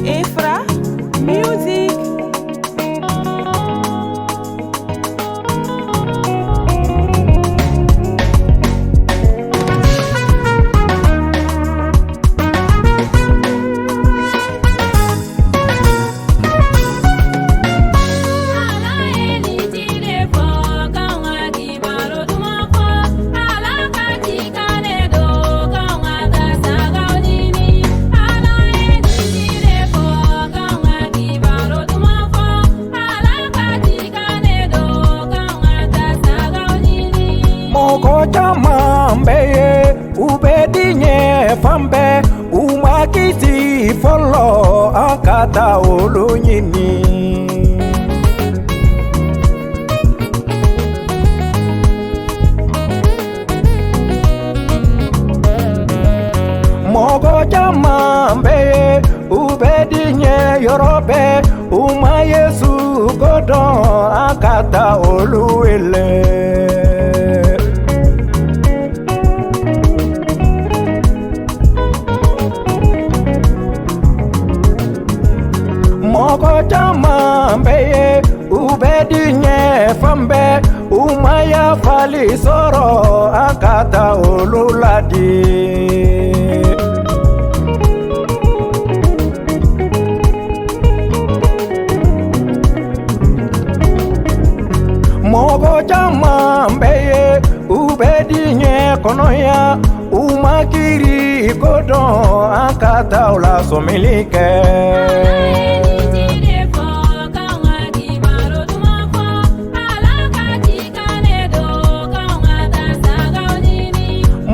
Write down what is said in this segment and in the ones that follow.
Efra Music. Moko chamambe ubedinye fambe umakisi folo akata olunyini Moko chamambe ubedinye yorobe umayesu godo akata oluwele Moko chamambe ubedinye fambe umaya fali soro akata oluladi Moko chamambe ubedinye konoya umakiri kodo akata ola somilike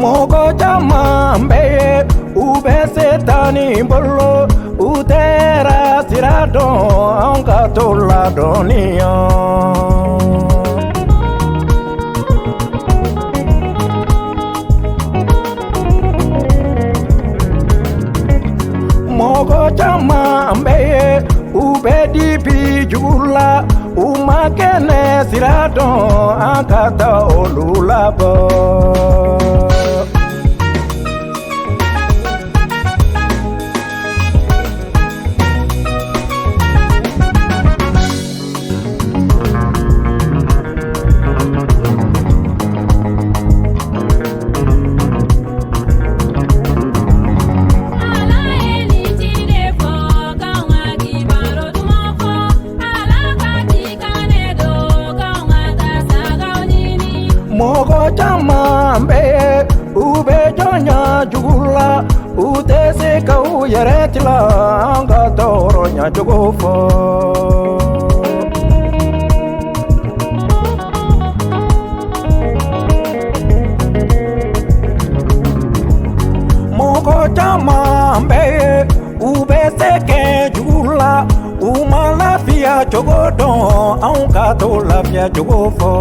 Moko chamambe ubesetani bolo utera sirado ankato la donia Moko chamambe ubedi bijula umakene sirado akata olulabo Moko chamambe ubejonya jugula utese kau yaretila anga toronya jugofo Moko chamambe ubeseke jugula umalafia jogodo anga tolafia jugofo